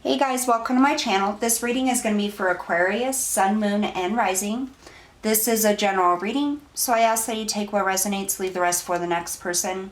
Hey guys, welcome to my channel. This reading is going to be for Aquarius, Sun, Moon, and Rising. This is a general reading, so I ask that you take what resonates, leave the rest for the next person.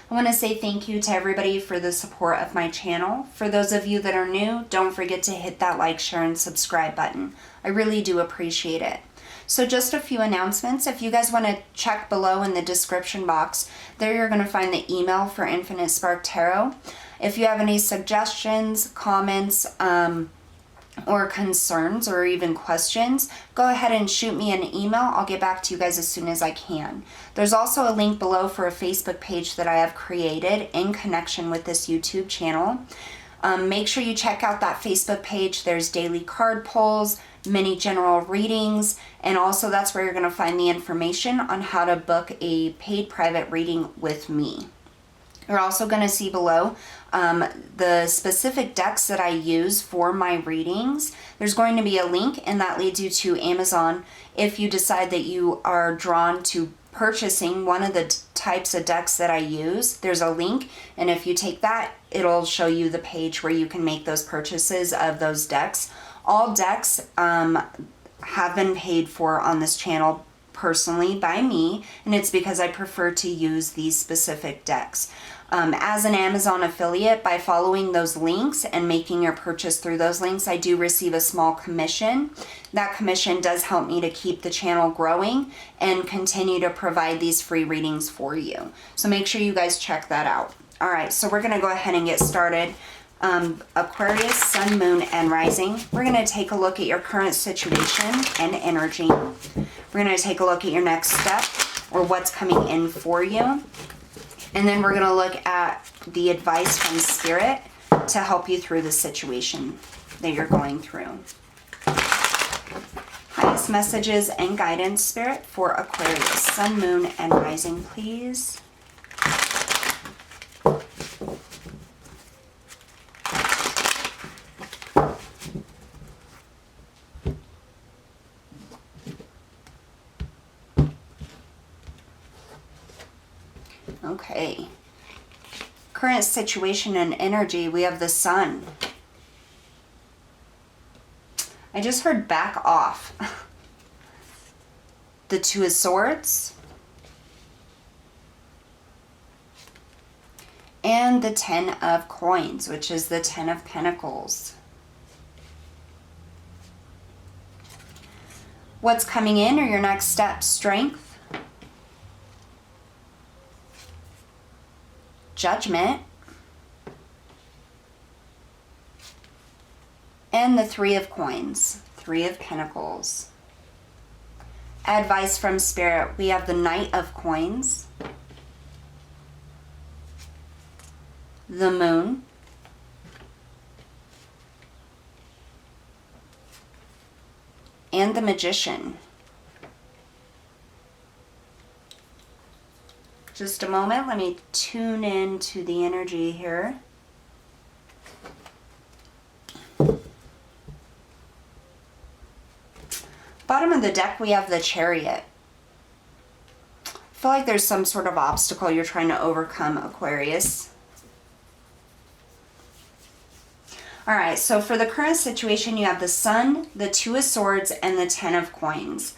I want to say thank you to everybody for the support of my channel. For those of you that are new, don't forget to hit that like, share, and subscribe button. I really do appreciate it. So just a few announcements. If you guys want to check below in the description box, there you're going to find the email for Infinite Spark Tarot. If you have any suggestions, comments, or concerns, or even questions, go ahead and shoot me an email. I'll get back to you guys as soon as I can. There's also a link below for a Facebook page that I have created in connection with this YouTube channel. Make sure you check out that Facebook page. There's daily card pulls, mini general readings, and also that's where you're going to find the information on how to book a paid private reading with me. You're also going to see below the specific decks that I use for my readings. There's going to be a link, and that leads you to Amazon if you decide that you are drawn to purchasing one of the types of decks that I use. There's a link, and if you take that, it'll show you the page where you can make those purchases of those decks. All decks have been paid for on this channel personally by me, and it's because I prefer to use these specific decks. As an Amazon affiliate, by following those links and making your purchase through those links, I do receive a small commission. That commission does help me to keep the channel growing and continue to provide these free readings for you. So make sure you guys check that out. All right, so we're going to go ahead and get started. Aquarius, Sun, Moon, and Rising. We're going to take a look at your current situation and energy. We're going to take a look at your next step, or what's coming in for you. And then we're going to look at the advice from Spirit to help you through the situation that you're going through. Highest messages and guidance, Spirit, for Aquarius, Sun, Moon, and Rising, please. Okay. Current situation and energy, we have the Sun. I just heard back off. The Two of Swords. And the Ten of Coins, which is the Ten of Pentacles. What's coming in, or your next step? Strength. Judgment, and the Three of Coins, Three of Pentacles. Advice from Spirit, we have the Knight of Coins, the Moon, and the Magician. Just a moment, let me tune in to the energy here. Bottom of the deck, we have the Chariot. I feel like there's some sort of obstacle you're trying to overcome, Aquarius. All right, so for the current situation, you have the Sun, the Two of Swords, and the Ten of Coins.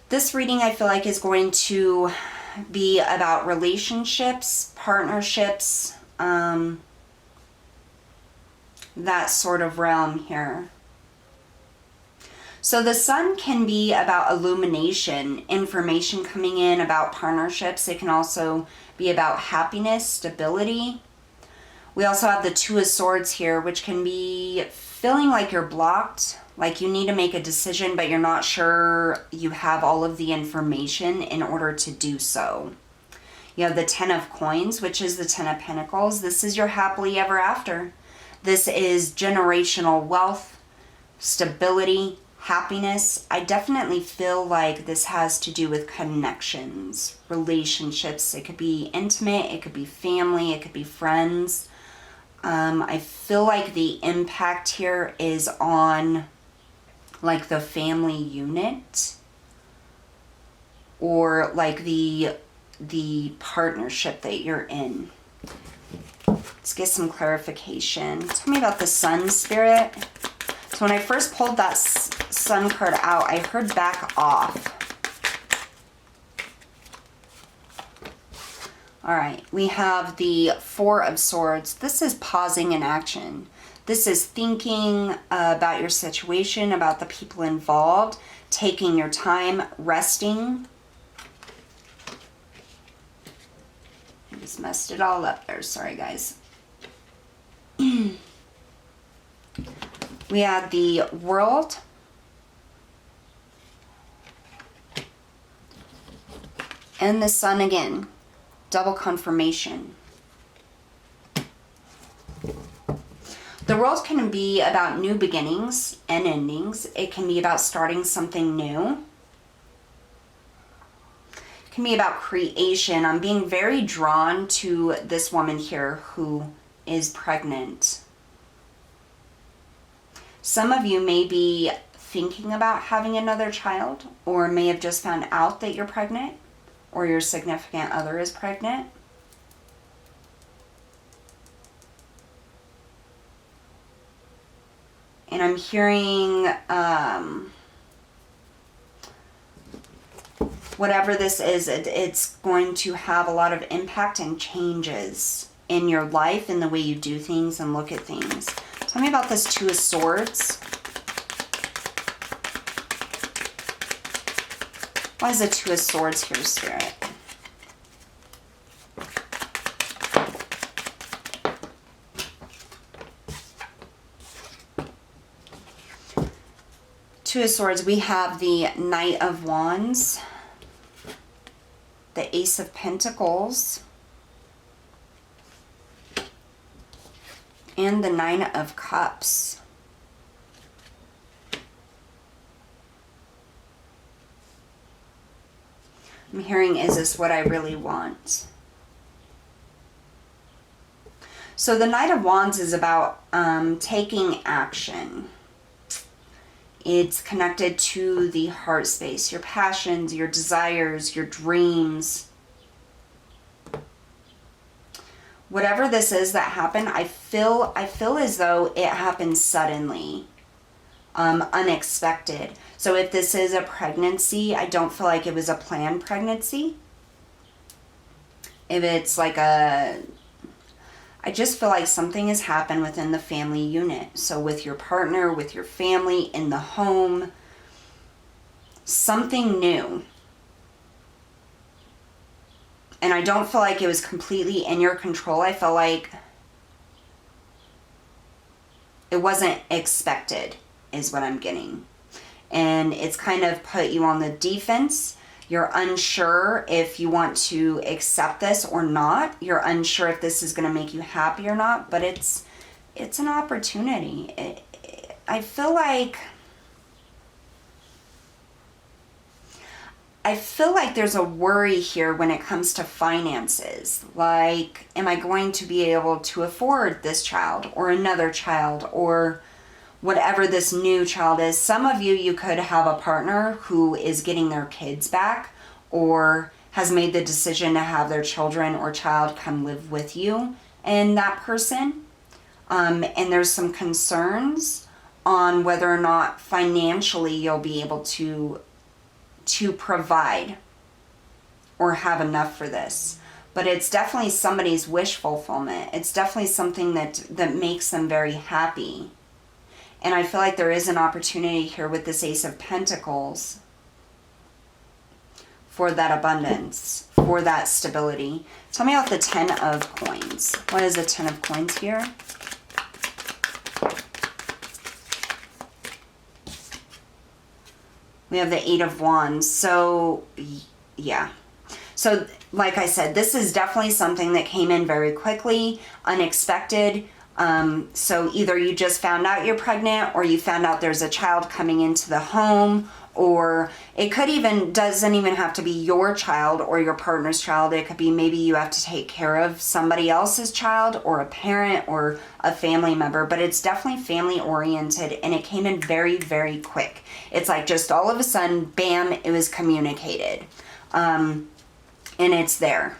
This reading, I feel like, is going to be about relationships, partnerships, that sort of realm here. So the Sun can be about illumination, information coming in about partnerships. It can also be about happiness, stability. We also have the Two of Swords here, which can be feeling like you're blocked, like you need to make a decision, but you're not sure you have all of the information in order to do so. You have the Ten of Coins, which is the Ten of Pentacles. This is your happily ever after. This is generational wealth, stability, happiness. I definitely feel like this has to do with connections, relationships. It could be intimate, it could be family, it could be friends. I feel like the impact here is on like the family unit, or like the partnership that you're in. Let's get some clarification. Tell me about the Sun, Spirit. So when I first pulled that Sun card out, I heard back off. All right, we have the Four of Swords. This is pausing in action. This is thinking about your situation, about the people involved, taking your time, resting. I just messed it all up there. Sorry, guys. We have the World. And the Sun again. Double confirmation. The World can be about new beginnings and endings. It can be about starting something new. It can be about creation. I'm being very drawn to this woman here who is pregnant. Some of you may be thinking about having another child, or may have just found out that you're pregnant, or your significant other is pregnant. And I'm hearing whatever this is, it's going to have a lot of impact and changes in your life, in the way you do things and look at things. Tell me about this Two of Swords. Why is the Two of Swords here, Spirit? Two of Swords, we have the Knight of Wands, the Ace of Pentacles, and the Nine of Cups. I'm hearing, is this what I really want? So the Knight of Wands is about taking action. It's connected to the heart space, your passions, your desires, your dreams. Whatever this is that happened, I feel as though it happened suddenly, unexpected. So if this is a pregnancy, I don't feel like it was a planned pregnancy. If it's like I just feel like something has happened within the family unit. So with your partner, with your family, in the home, something new. And I don't feel like it was completely in your control. I feel like it wasn't expected, is what I'm getting. And it's kind of put you on the defense. You're unsure if you want to accept this or not. You're unsure if this is going to make you happy or not. But it's an opportunity. I feel like there's a worry here when it comes to finances. Like, am I going to be able to afford this child or another child or whatever this new child is? Some of you could have a partner who is getting their kids back or has made the decision to have their children or child come live with you and that person. And there's some concerns on whether or not financially you'll be able to provide or have enough for this. But it's definitely somebody's wish fulfillment. It's definitely something that makes them very happy. And I feel like there is an opportunity here with this Ace of Pentacles for that abundance, for that stability. Tell me about the Ten of Coins. What is the Ten of Coins here? We have the Eight of Wands. So, yeah. So, like I said, this is definitely something that came in very quickly, unexpected. So either you just found out you're pregnant, or you found out there's a child coming into the home, or it doesn't even have to be your child or your partner's child. It could be maybe you have to take care of somebody else's child or a parent or a family member, but it's definitely family oriented, and it came in very, very quick. It's like just all of a sudden, bam, it was communicated. And it's there.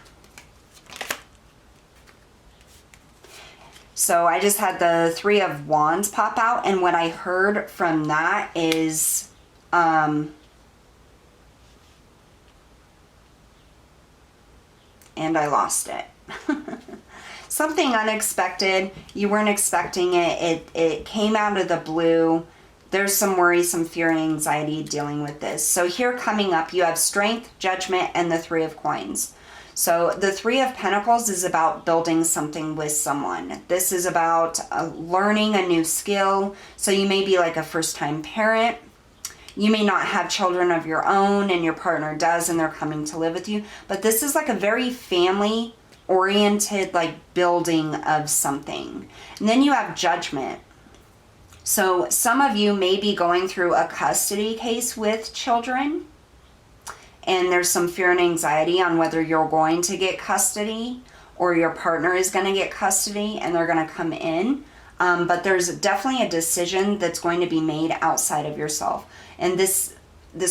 So I just had the Three of Wands pop out, and what I heard from that is and I lost it. Something unexpected. You weren't expecting it. It came out of the blue. There's some worry, some fear, and anxiety dealing with this. So here coming up, you have Strength, Judgment, and the Three of Coins. So the Three of Pentacles is about building something with someone. This is about learning a new skill. So you may be like a first-time parent. You may not have children of your own and your partner does and they're coming to live with you. But this is like a very family-oriented like building of something. And then you have Judgment. So some of you may be going through a custody case with children. And there's some fear and anxiety on whether you're going to get custody or your partner is going to get custody and they're going to come in. But there's definitely a decision that's going to be made outside of yourself. And this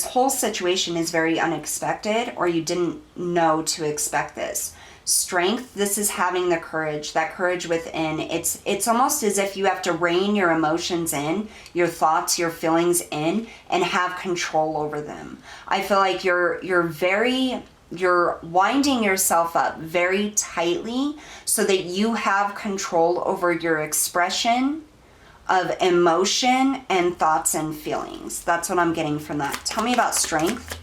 whole situation is very unexpected, or you didn't know to expect this. Strength, this is having the courage, that courage within. It's almost as if you have to rein your emotions in, your thoughts, your feelings in, and have control over them. I feel like you're winding yourself up very tightly so that you have control over your expression of emotion and thoughts and feelings. That's what I'm getting from that. Tell me about Strength.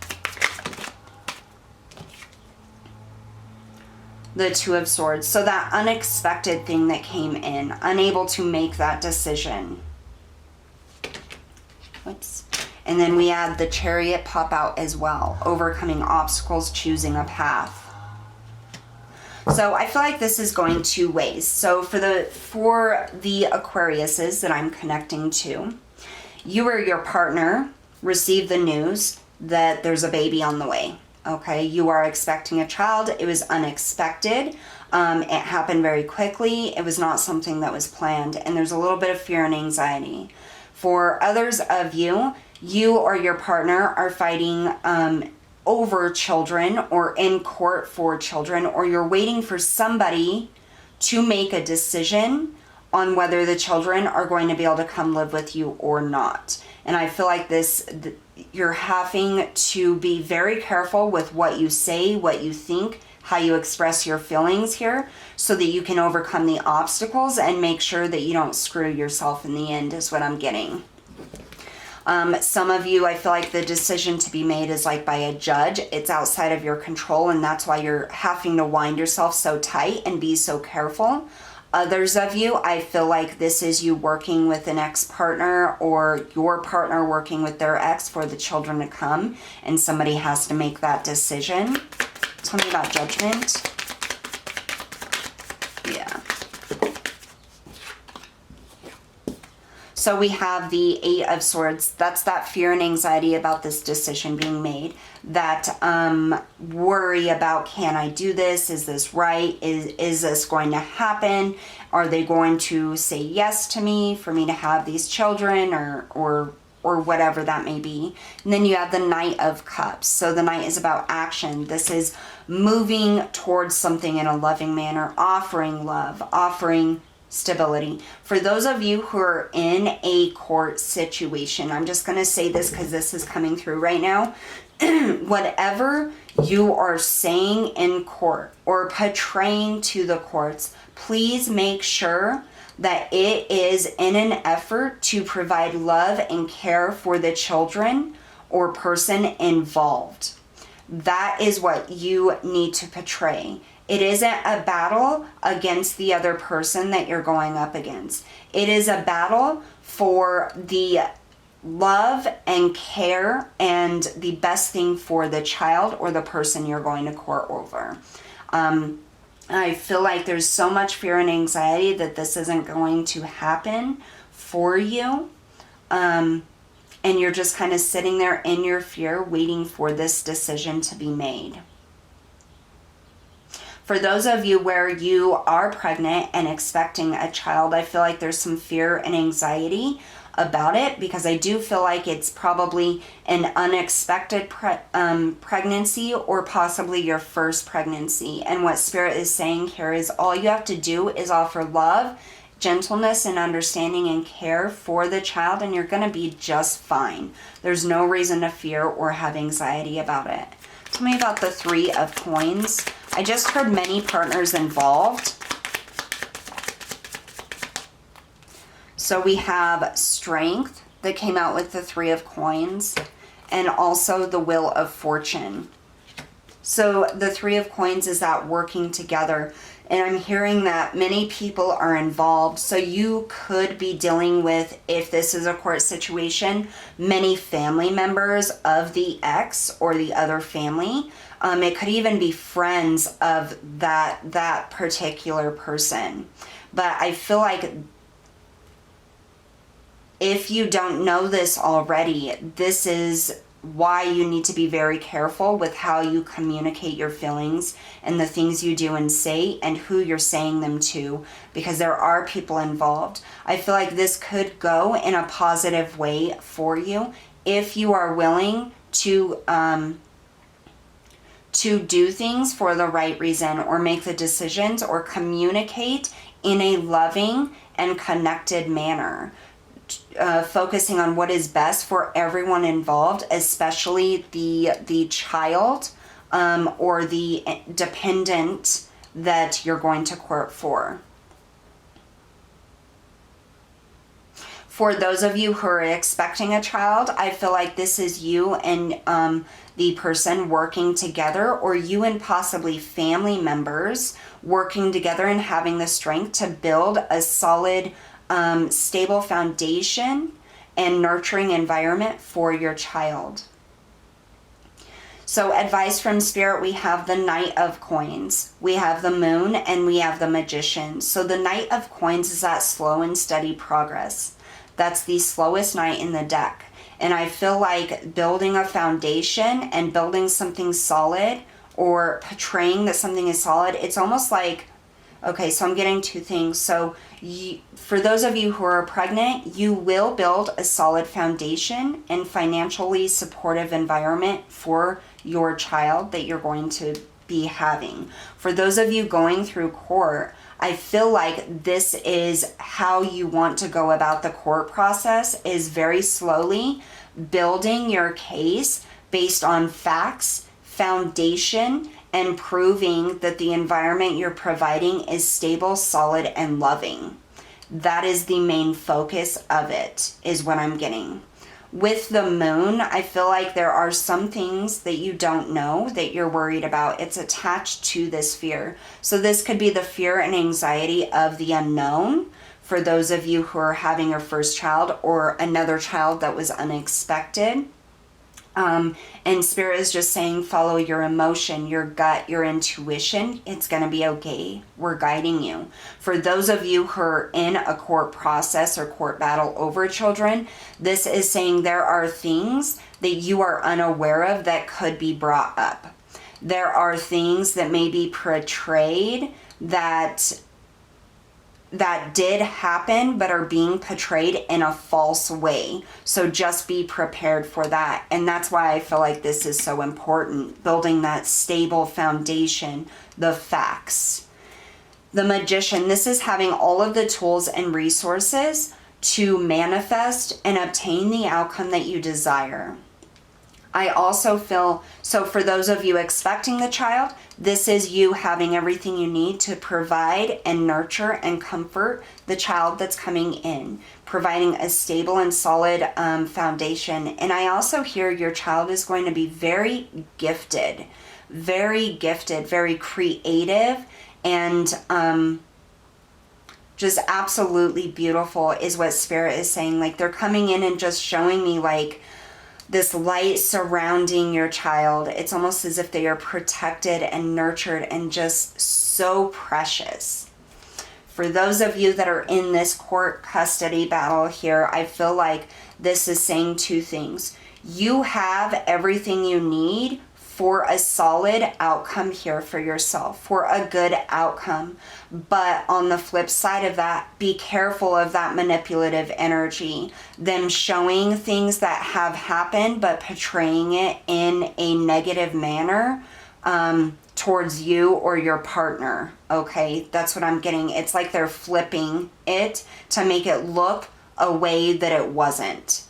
The Two of Swords. So that unexpected thing that came in, unable to make that decision. Whoops. And then we had the Chariot pop out as well. Overcoming obstacles, choosing a path. So I feel like this is going two ways. So for the Aquariuses that I'm connecting to, you or your partner receive the news that there's a baby on the way. Okay, you are expecting a child. It was unexpected. It happened very quickly. It was not something that was planned. And there's a little bit of fear and anxiety. For others of you, you or your partner are fighting over children or in court for children, or you're waiting for somebody to make a decision on whether the children are going to be able to come live with you or not. And I feel like you're having to be very careful with what you say, what you think, how you express your feelings here, so that you can overcome the obstacles and make sure that you don't screw yourself in the end, is what I'm getting. Some of you, I feel like the decision to be made is like by a judge. It's outside of your control, and that's why you're having to wind yourself so tight and be so careful. Others of you, I feel like this is you working with an ex-partner or your partner working with their ex for the children to come, and somebody has to make that decision. Tell me about Judgment. Yeah. So we have the Eight of Swords. That's that fear and anxiety about this decision being made. That worry about, can I do this? Is this right? Is this going to happen? Are they going to say yes to me for me to have these children, or whatever that may be? And then you have the Knight of Cups. So the Knight is about action. This is moving towards something in a loving manner, offering love, offering stability. For those of you who are in a court situation, I'm just going to say this because this is coming through right now. Whatever you are saying in court or portraying to the courts, please make sure that it is in an effort to provide love and care for the children or person involved. That is what you need to portray. It isn't a battle against the other person that you're going up against. It is a battle for the love and care and the best thing for the child or the person you're going to court over. I feel like there's so much fear and anxiety that this isn't going to happen for you. And you're just kind of sitting there in your fear waiting for this decision to be made. For those of you where you are pregnant and expecting a child, I feel like there's some fear and anxiety about it, because I do feel like it's probably an unexpected pregnancy or possibly your first pregnancy. And what Spirit is saying here is all you have to do is offer love, gentleness and understanding and care for the child, and you're going to be just fine. There's no reason to fear or have anxiety about it. Tell me about the Three of Coins. I just heard many partners involved. So we have strength that came out with the Three of Coins, and also the Wheel of Fortune. So the Three of Coins is that working together. And I'm hearing that many people are involved. So you could be dealing with, if this is a court situation, many family members of the ex or the other family. It could even be friends of that particular person. But I feel like if you don't know this already, this is why you need to be very careful with how you communicate your feelings and the things you do and say and who you're saying them to, because there are people involved. I feel like this could go in a positive way for you if you are willing to do things for the right reason, or make the decisions, or communicate in a loving and connected manner. Focusing on what is best for everyone involved, especially the child or the dependent that you're going to court for. For those of you who are expecting a child, I feel like this is you and the person working together, or you and possibly family members working together and having the strength to build a solid stable foundation and nurturing environment for your child. So advice from Spirit, we have the Knight of Coins, we have the Moon, and we have the Magician. So the Knight of Coins is that slow and steady progress. That's the slowest knight in the deck. And I feel like building a foundation and building something solid, or portraying that something is solid, it's almost like, okay, so I'm getting two things. So for those of you who are pregnant, you will build a solid foundation and financially supportive environment for your child that you're going to be having. For those of you going through court, I feel like this is how you want to go about the court process, is very slowly building your case based on facts, foundation, and proving that the environment you're providing is stable, solid, and loving. That is the main focus of it, is what I'm getting. With the Moon, I feel like there are some things that you don't know that you're worried about. It's attached to this fear. So this could be the fear and anxiety of the unknown for those of you who are having your first child, or another child that was unexpected. And Spirit is just saying, follow your emotion, your gut, your intuition. It's going to be okay. We're guiding you. For those of you who are in a court process or court battle over children, this is saying there are things that you are unaware of that could be brought up. There are things that may be portrayed that did happen, but are being portrayed in a false way. So just be prepared for that. And that's why I feel like this is so important, building that stable foundation, the facts. The Magician, this is having all of the tools and resources to manifest and obtain the outcome that you desire. I also feel, so for those of you expecting the child, this is you having everything you need to provide and nurture and comfort the child that's coming in, providing a stable and solid foundation. And I also hear your child is going to be very gifted, very creative, and just absolutely beautiful is what Spirit is saying. Like, they're coming in and just showing me like this light surrounding your child. It's almost as if they are protected and nurtured and just so precious. For those of you that are in this court custody battle here, I feel like this is saying two things. You have everything you need for a solid outcome here for yourself, for a good outcome. But on the flip side of that, be careful of that manipulative energy, them showing things that have happened, but portraying it in a negative manner. towards you or your partner, okay? That's what I'm getting. It's like they're flipping it to make it look a way that it wasn't.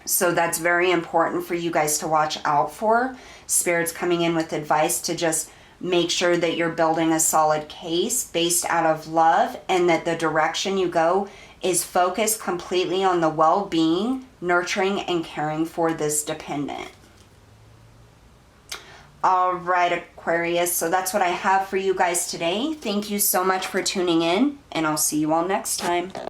So that's very important for you guys to watch out for. Spirit's coming in with advice to just make sure that you're building a solid case based out of love, and that the direction you go is focused completely on the well-being, nurturing, and caring for this dependent. All right, Aquarius, so that's what I have for you guys today. Thank you so much for tuning in, and I'll see you all next time.